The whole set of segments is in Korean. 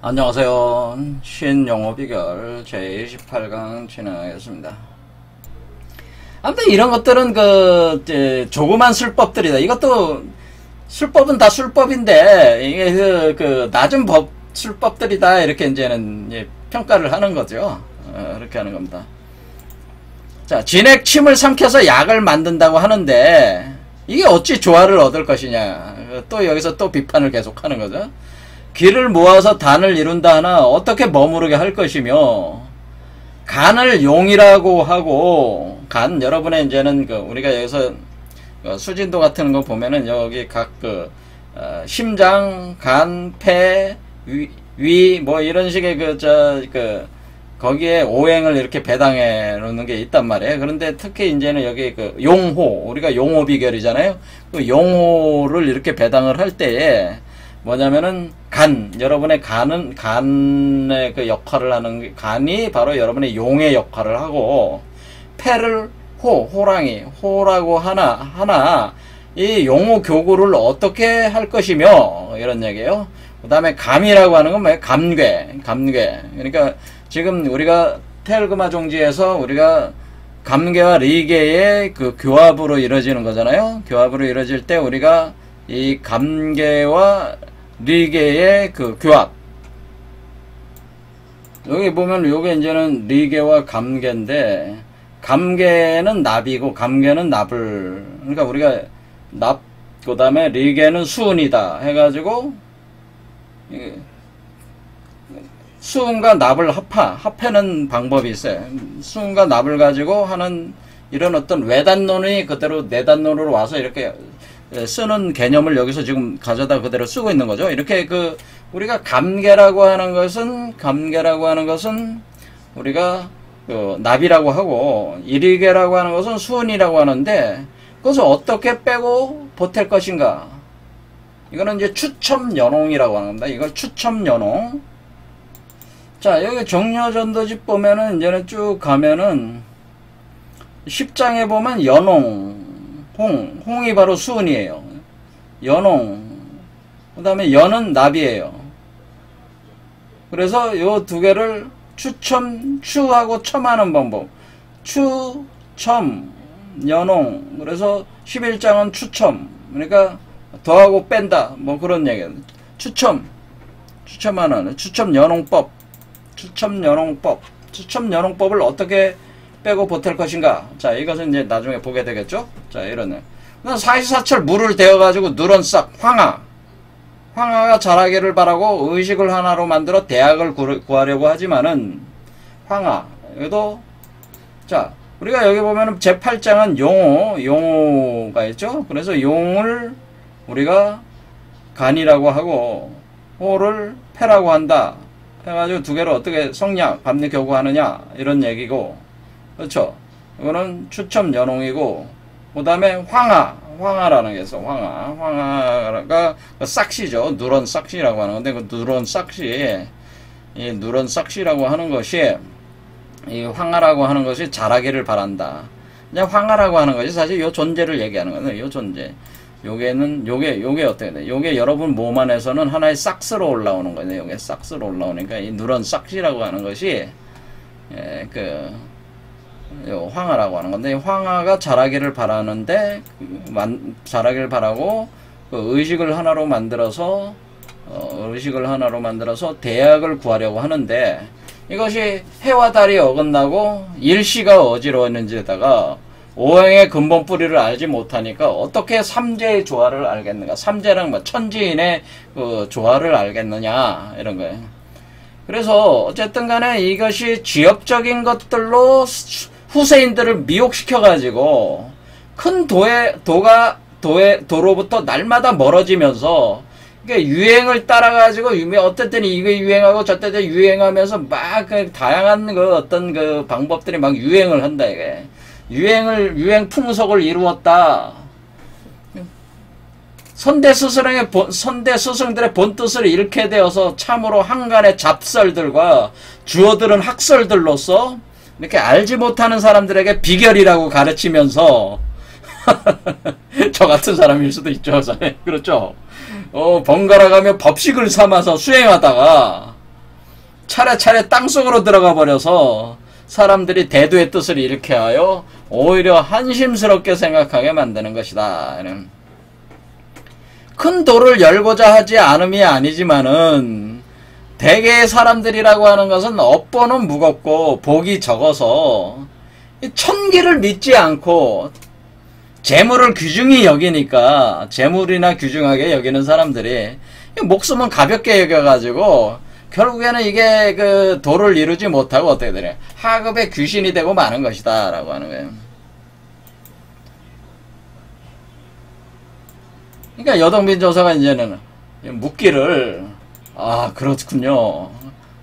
안녕하세요. 신용어 비결 제28강 진행하겠습니다. 아무튼 이런 것들은 조그만 술법들이다. 이것도 술법은 다 술법인데 이게 낮은 술법들이다. 이렇게 이제는 평가를 하는 거죠. 그렇게 하는 겁니다. 자, 진액 침을 삼켜서 약을 만든다고 하는데 이게 어찌 조화를 얻을 것이냐. 또 여기서 또 비판을 계속하는 거죠. 기를 모아서 단을 이룬다 하나 어떻게 머무르게 할 것이며, 간을 용이라고 하고, 간 여러분의 이제는 우리가 여기서 수진도 같은 거 보면은 여기 각 심장, 간, 폐, 위 뭐 이런 식의 거기에 오행을 이렇게 배당해 놓는 게 있단 말이에요. 그런데 특히 이제는 여기 용호, 우리가 용호 비결이잖아요. 그 용호를 이렇게 배당을 할 때에 뭐냐면은 여러분의 간의 역할을 하는, 간이 바로 여러분의 용의 역할을 하고, 폐를 호라고 하나, 이 용호 교구를 어떻게 할 것이며, 이런 얘기예요. 그 다음에 감이라고 하는 건 뭐예요? 감괴. 그러니까 지금 우리가 태을금화 종지에서 우리가 감괴와 리괴의 교합으로 이루어지는 거잖아요. 교합으로 이루어질 때 우리가 이 감괴와 리괴의 교합. 여기 보면 요게 이제는 리괴와 감괴인데, 감괴는 납이고 감괴는 납을, 그러니까 우리가 납, 그 다음에 리괴는 수은이다 해가지고 수은과 납을 합하는 방법이 있어요. 수은과 납을 가지고 하는 이런 어떤 외단론이 그대로 내단론으로 와서 이렇게 쓰는 개념을 여기서 지금 가져다 그대로 쓰고 있는 거죠. 이렇게 우리가 감괴라고 하는 것은 우리가 납이라고 하고, 이리괴라고 하는 것은 수은이라고 하는데, 그것을 어떻게 빼고 보탤 것인가. 이거는 이제 추첨연홍이라고 하는 겁니다. 이걸 추첨연홍. 자, 여기 정려전도집 보면은 이제는 쭉 가면은 10장에 보면 연홍, 홍이 바로 수은이에요. 연홍. 그 다음에 연은 납이에요. 그래서 요 두 개를 추하고 첨하는 방법. 첨, 연홍. 그래서 11장은 추첨. 그러니까 더하고 뺀다. 뭐 그런 얘기예요. 추첨하는, 추첨연홍법. 추첨연홍법을 어떻게 빼고 보탤 것인가. 자, 이것은 이제 나중에 보게 되겠죠? 자, 이러네. 사시사철 물을 데워가지고 누런 싹, 황하가 자라기를 바라고 의식을 하나로 만들어 대학을 구하려고 하지만은, 여기도, 자, 우리가 여기 보면은 제8장은 용호가 있죠? 그래서 용을 우리가 간이라고 하고, 호를 폐라고 한다. 해가지고 두 개를 어떻게 성약, 감리 교구하느냐, 이런 얘기고, 그렇죠? 이거는 추첨연홍이고, 그 다음에 황하라는 게 있어. 황하가 싹시죠. 누런 싹시라고 하는 건데, 누런 싹시, 이 누런 싹시라고 하는 것이, 이 황하라고 하는 것이 자라기를 바란다. 그냥 황하라고 하는 것이 사실 요 존재를 얘기하는 거예요. 요 존재. 요게 어떻게 돼? 요게 여러분 몸 안에서는 하나의 싹스로 올라오는 거예요. 요게 싹스로 올라오니까 이 누런 싹시라고 하는 것이, 요 황하라고 하는 건데, 황하가 자라기를 바라는데, 자라기를 바라고, 의식을 하나로 만들어서 대약을 구하려고 하는데, 이것이 해와 달이 어긋나고 일시가 어지러웠는지에다가 오행의 근본 뿌리를 알지 못하니까 어떻게 삼재의 조화를 알겠는가. 삼재랑 뭐 천지인의 조화를 알겠느냐, 이런 거예요. 그래서 어쨌든 간에 이것이 지엽적인 것들로 후세인들을 미혹시켜가지고 큰 도로부터 날마다 멀어지면서, 그러니까 유행을 따라가지고 어떨 때는 이게 유행하고 저때 는 유행하면서 막 다양한 어떤 방법들이 막 유행을 한다. 이게 유행 풍속을 이루었다. 선대 스승들의 본뜻을 잃게 되어서 참으로 한간의 잡설들과 주어들은 학설들로서 이렇게 알지 못하는 사람들에게 비결이라고 가르치면서 저 같은 사람일 수도 있죠. 그렇죠. 번갈아 가며 법식을 삼아서 수행하다가 차례차례 땅속으로 들어가 버려서 사람들이 대두의 뜻을 잃게 하여 오히려 한심스럽게 생각하게 만드는 것이다. 큰 도를 열고자 하지 않음이 아니지만은 대개의 사람들이라고 하는 것은 업보는 무겁고 복이 적어서 천기를 믿지 않고 재물을 귀중히 여기니까, 재물이나 귀중하게 여기는 사람들이 목숨은 가볍게 여겨가지고 결국에는 이게 그 도를 이루지 못하고 어떻게 되냐, 하급의 귀신이 되고 마는 것이다 라고 하는 거예요. 그러니까 여동빈 조사가 이제는 묻기를, 아 그렇군요,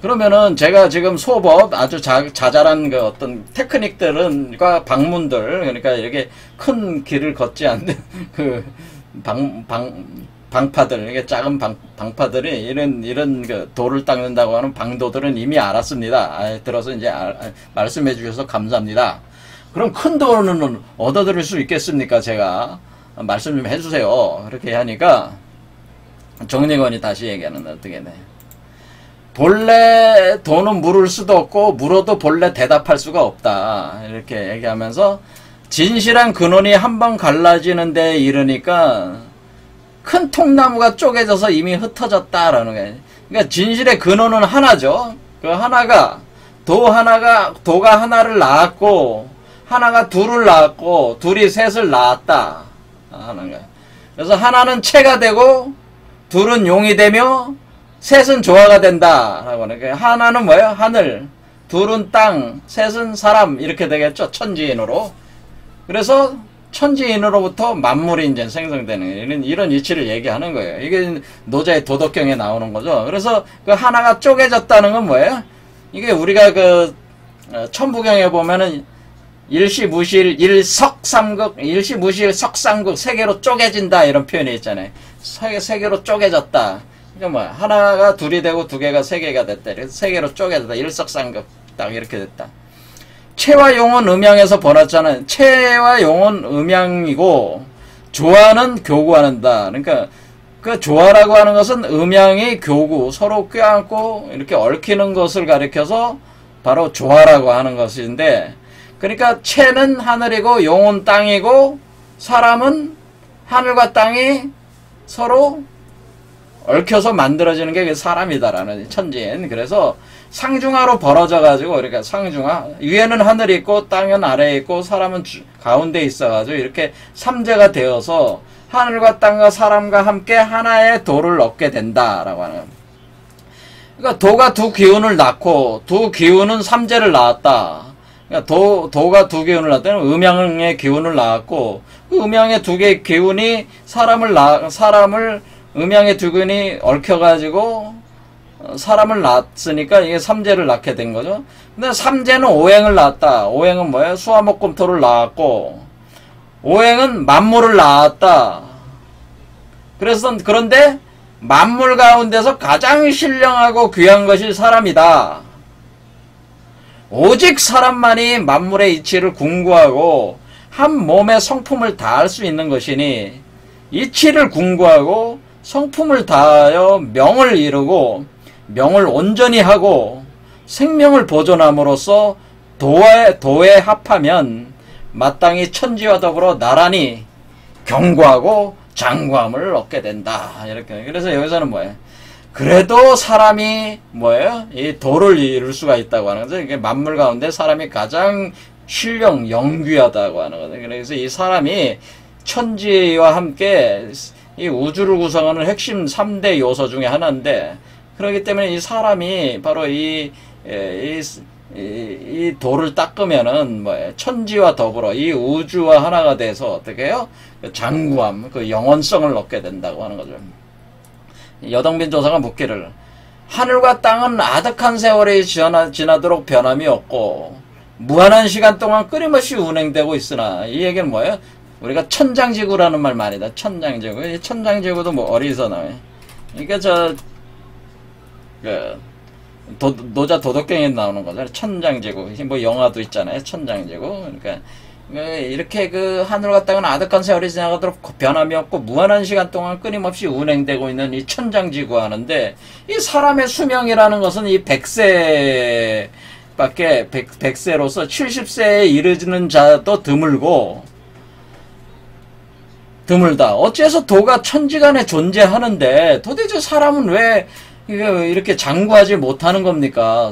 그러면은 제가 지금 소법 아주 자잘한 그 어떤 테크닉들과 방문들, 그러니까 이렇게 큰 길을 걷지 않는 그 방파들, 이게 작은 방파들이 이런 그 도를 닦는다고 하는 방도들은 이미 알았습니다. 들어서 이제 말씀해 주셔서 감사합니다. 그럼 큰 도는 얻어들일 수 있겠습니까? 제가 말씀 좀 해주세요. 그렇게 하니까 정리관이 다시 얘기하는, 어떻게 돼? 본래 도는 물을 수도 없고 물어도 본래 대답할 수가 없다, 이렇게 얘기하면서 진실한 근원이 한번 갈라지는 데 이르니까 큰 통나무가 쪼개져서 이미 흩어졌다라는 거예요. 그러니까 진실의 근원은 하나죠. 그 하나가 도가 하나를 낳았고 하나가 둘을 낳았고 둘이 셋을 낳았다 하는 거예요. 그래서 하나는 체가 되고 둘은 용이 되며 셋은 조화가 된다라고 하는 거예요. 하나는 뭐예요? 하늘, 둘은 땅, 셋은 사람, 이렇게 되겠죠. 천지인으로. 그래서 천지인으로부터 만물이 이제 생성되는 이런 이치를 얘기하는 거예요. 이게 노자의 도덕경에 나오는 거죠. 그래서 그 하나가 쪼개졌다는 건 뭐예요? 이게 우리가 그 천부경에 보면은 일시무실 일석삼극, 일시무실 석삼극, 세 개로 쪼개진다 이런 표현이 있잖아요. 세 개로 쪼개졌다. 그러니까 뭐 하나가 둘이 되고 두 개가 세 개가 됐다. 그래서 세 개로 쪼개졌다. 일석삼극 딱 이렇게 됐다. 체와 용은 음양에서 번왔잖아요. 체와 용은 음양이고 조화는 교구하는다. 그러니까 그 조화라고 하는 것은 음양이 교구, 서로 껴안고 이렇게 얽히는 것을 가리켜서 바로 조화라고 하는 것인데, 그러니까 체는 하늘이고 용은 땅이고 사람은 하늘과 땅이 서로 얽혀서 만들어지는 게 사람이다라는 천지인. 그래서 상중하로 벌어져 가지고, 그러니까 상중하, 위에는 하늘이 있고 땅은 아래에 있고 사람은 가운데 있어 가지고 이렇게 삼재가 되어서 하늘과 땅과 사람과 함께 하나의 도를 얻게 된다라고 하는. 그러니까 도가 두 기운을 낳고 두 기운은 삼재를 낳았다. 그러니까 도가 두 기운을 낳았다는 음양의 기운을 낳았고 그 음양의 두 개의 기운이 사람을 음양의 두 기운이 얽혀가지고 사람을 낳았으니까 이게 삼재를 낳게 된 거죠. 근데 삼재는 오행을 낳았다. 오행은 뭐예요? 수화목금토를 낳았고 오행은 만물을 낳았다. 그런데 만물 가운데서 가장 신령하고 귀한 것이 사람이다. 오직 사람만이 만물의 이치를 궁구하고 한 몸의 성품을 다할 수 있는 것이니 이치를 궁구하고 성품을 다하여 명을 이루고 명을 온전히 하고 생명을 보존함으로써 도에 합하면 마땅히 천지와 더불어 나란히 경고하고 장구함을 얻게 된다. 이렇게. 그래서 여기서는 뭐예요? 그래도 사람이 뭐예요? 이 도를 이룰 수가 있다고 하는 거죠. 이게 만물 가운데 사람이 가장 신령 영귀하다고 하는 거죠. 그래서 이 사람이 천지와 함께 이 우주를 구성하는 핵심 3대 요소 중에 하나인데, 그렇기 때문에 이 사람이 바로 이 도를 닦으면은 뭐예요? 천지와 더불어 이 우주와 하나가 돼서 어떻게 해요? 장구함, 그 영원성을 얻게 된다고 하는 거죠. 여동빈 조사가 묻기를, 하늘과 땅은 아득한 세월이 지나도록 변함이 없고 무한한 시간 동안 끊임없이 운행되고 있으나, 이 얘기는 뭐예요? 우리가 천장지구라는 말 많이 다. 천장지구. 천장지구도 뭐 어디서 나와요? 그러니까 노자 도덕경에 나오는 거잖아요. 천장지구. 뭐 영화도 있잖아요. 천장지구. 그러니까 이렇게 그 하늘과 땅은 아득한 세월이 지나가도록 변함이 없고 무한한 시간 동안 끊임없이 운행되고 있는 이 천장지구 하는데, 이 사람의 수명이라는 것은 이 100세로서 70세에 이르는 자도 드물다. 어째서 도가 천지간에 존재하는데 도대체 사람은 왜 이렇게 장구하지 못하는 겁니까?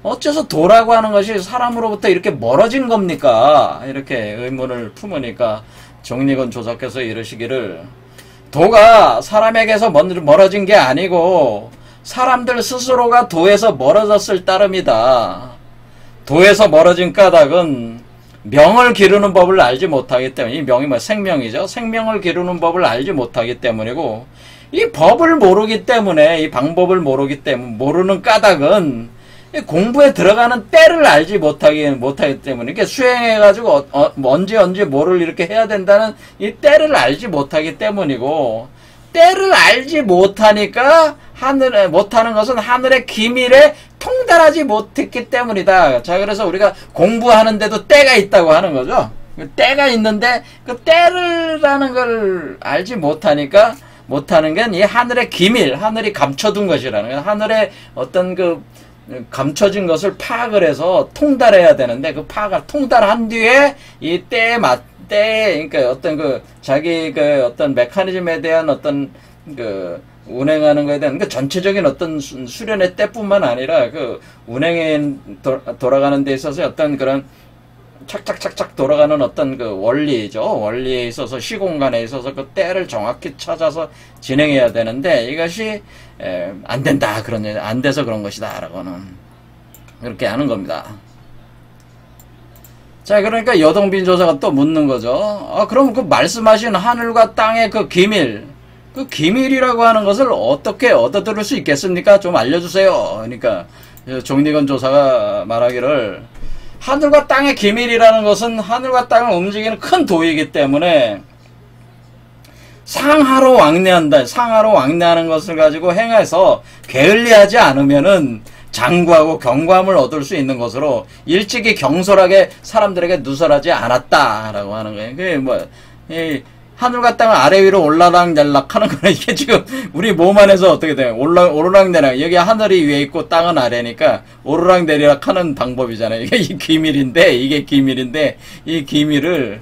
어째서 도라고 하는 것이 사람으로부터 이렇게 멀어진 겁니까? 이렇게 의문을 품으니까 정리건 조사께서 이러시기를, 도가 사람에게서 멀어진 게 아니고 사람들 스스로가 도에서 멀어졌을 따름이다. 도에서 멀어진 까닭은 명을 기르는 법을 알지 못하기 때문에, 이 명이 생명이죠. 생명을 기르는 법을 알지 못하기 때문이고, 이 법을 모르기 때문에, 이 방법을 모르기 때문에, 모르는 까닭은 공부에 들어가는 때를 알지 못하기 때문에, 이렇게 수행해가지고 언제 뭐를 이렇게 해야 된다는 이 때를 알지 못하기 때문이고, 때를 알지 못하니까 못하는 것은 하늘의 기밀에 통달하지 못했기 때문이다. 자, 그래서 우리가 공부하는데도 때가 있다고 하는 거죠. 때가 있는데 그 때라는 걸 알지 못하니까, 못하는 건 이 하늘의 기밀, 하늘이 감춰둔 것이라는 거예요. 하늘의 어떤 그 감춰진 것을 파악을 해서 통달해야 되는데, 그 파악을 통달한 뒤에 이 그러니까 어떤 그 자기 그 어떤 메커니즘에 대한 어떤 그 운행하는 거에 대한 그 전체적인 어떤 수련의 때뿐만 아니라 그 운행에 돌아가는 데 있어서 어떤 그런 착착착착 돌아가는 어떤 그 원리죠. 원리에 있어서, 시공간에 있어서 그 때를 정확히 찾아서 진행해야 되는데, 이것이 안 된다, 안 돼서 그런 것이다 라고는 그렇게 하는 겁니다. 자, 그러니까 여동빈 조사가 또 묻는 거죠. 그럼 그 말씀하신 하늘과 땅의 그 기밀이라고 하는 것을 어떻게 얻어들을 수 있겠습니까? 좀 알려주세요. 그러니까 정리건 조사가 말하기를, 하늘과 땅의 기밀이라는 것은 하늘과 땅을 움직이는 큰 도이기 때문에 상하로 왕래하는 것을 가지고 행해서 게을리하지 않으면은 장구하고 경고함을 얻을 수 있는 것으로 일찍이 경솔하게 사람들에게 누설하지 않았다라고 하는 거예요. 그게 하늘과 땅을 아래 위로 올라락내락 하는 거는, 이게 지금 우리 몸 안에서 어떻게 돼요? 오르락내락. 여기 하늘이 위에 있고 땅은 아래니까 오르락내락 하는 방법이잖아요. 이게 기밀인데 이 기밀을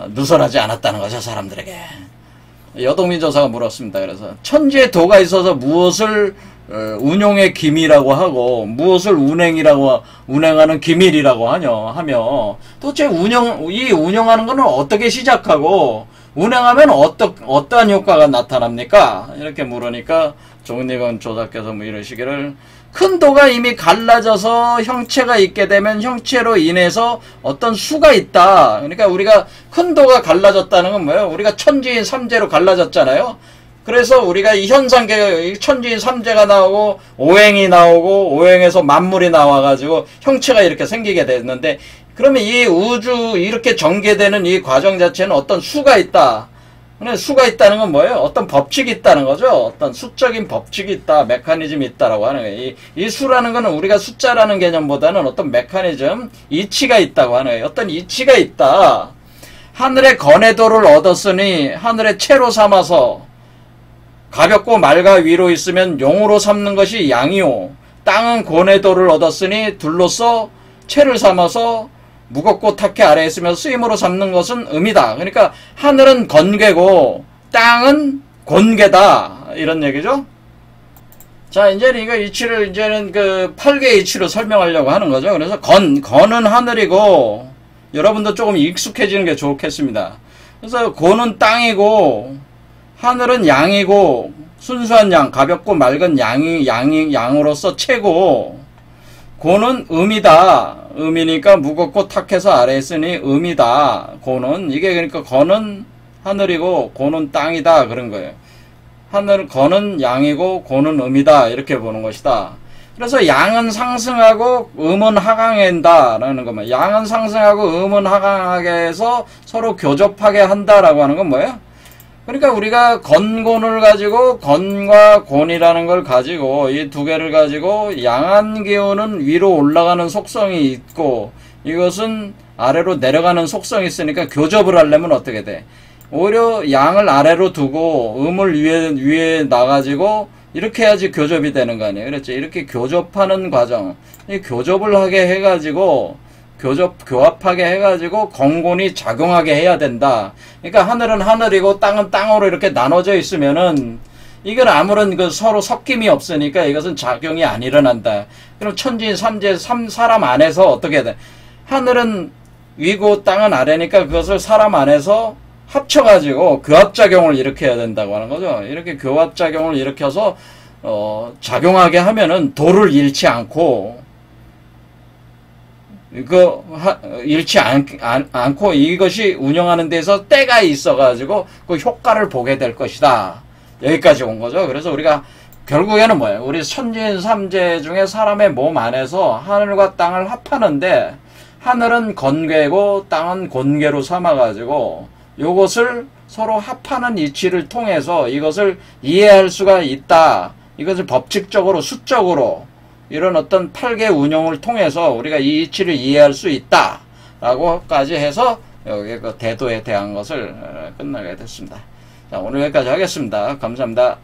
누설하지 않았다는 거죠, 사람들에게. 여동민 조사가 물었습니다. 그래서 천지에 도가 있어서 무엇을 운용의 기밀이라고 하고 무엇을 운행하는 기밀이라고 하며 도대체 운영하는 것은 어떻게 시작하고 운행하면 어떠한 효과가 나타납니까? 이렇게 물으니까 정리건 조사께서 이러시기를, 큰 도가 이미 갈라져서 형체가 있게 되면 형체로 인해서 어떤 수가 있다. 그러니까 우리가 큰 도가 갈라졌다는 건 뭐예요? 우리가 천지인 삼재로 갈라졌잖아요. 그래서 우리가 이 현상계가 천지인 삼재가 나오고 오행이 나오고 오행에서 만물이 나와가지고 형체가 이렇게 생기게 됐는데, 그러면 이 우주 이렇게 전개되는 이 과정 자체는 어떤 수가 있다. 수가 있다는 건 뭐예요? 어떤 법칙이 있다는 거죠. 어떤 수적인 법칙이 있다, 메커니즘이 있다라고 하는 거예요. 이 수라는 거는 우리가 숫자라는 개념보다는 어떤 메커니즘, 이치가 있다고 하는 거예요. 어떤 이치가 있다. 하늘의 건해도를 얻었으니 하늘의 채로 삼아서, 가볍고 맑아 위로 있으면 용으로 삼는 것이 양이요, 땅은 고뇌도를 얻었으니 둘로서 채를 삼아서 무겁고 탁해 아래에 있으면서 쓰임으로 삼는 것은 음이다. 그러니까 하늘은 건괴고 땅은 곤괴다, 이런 얘기죠. 자, 이제는 이거 이치를 이제는 그 8개의 이치로 설명하려고 하는 거죠. 그래서 건은 하늘이고, 여러분도 조금 익숙해지는 게 좋겠습니다. 그래서 고는 땅이고, 하늘은 양이고, 순수한 양, 가볍고 맑은 양으로서 채고, 고는 음이다. 음이니까 무겁고 탁해서 아래에 있으니 음이다. 고는, 이게 그러니까 건은 하늘이고 고는 땅이다, 그런 거예요. 건은 양이고 고는 음이다, 이렇게 보는 것이다. 그래서 양은 상승하고 음은 하강한다 라는 겁니다. 양은 상승하고 음은 하강하게 해서 서로 교접하게 한다라고 하는 건 뭐예요? 그러니까 우리가 건곤을 가지고, 건과 곤이라는 걸 가지고, 이 두 개를 가지고 양한 기운은 위로 올라가는 속성이 있고, 이것은 아래로 내려가는 속성이 있으니까 교접을 하려면 어떻게 돼? 오히려 양을 아래로 두고 음을 위에 놔가지고 이렇게 해야지 교접이 되는 거 아니에요. 그렇죠? 이렇게 교접하는 과정, 이 교접을 하게 해가지고 교합하게 해가지고 건곤이 작용하게 해야 된다. 그러니까 하늘은 하늘이고 땅은 땅으로 이렇게 나눠져 있으면은 이건 아무런 그 서로 섞임이 없으니까 이것은 작용이 안 일어난다. 그럼 천지인 삼재 사람 안에서 어떻게 돼? 하늘은 위고 땅은 아래니까 그것을 사람 안에서 합쳐가지고 교합작용을 일으켜야 된다고 하는 거죠. 이렇게 교합작용을 일으켜서 작용하게 하면은 도를 잃지 않고 잃지 않고 이것이 운영하는 데서 때가 있어가지고 그 효과를 보게 될 것이다. 여기까지 온 거죠. 그래서 우리가 결국에는 뭐예요? 우리 천지인 삼재 중에 사람의 몸 안에서 하늘과 땅을 합하는데 하늘은 건괴고 땅은 곤괴로 삼아가지고 요것을 서로 합하는 이치를 통해서 이것을 이해할 수가 있다. 이것을 법칙적으로 수적으로 이런 어떤 8개 운용을 통해서 우리가 이 이치를 이해할 수 있다. 라고까지 해서 여기 그 대도에 대한 것을 끝나게 됐습니다. 자, 오늘 여기까지 하겠습니다. 감사합니다.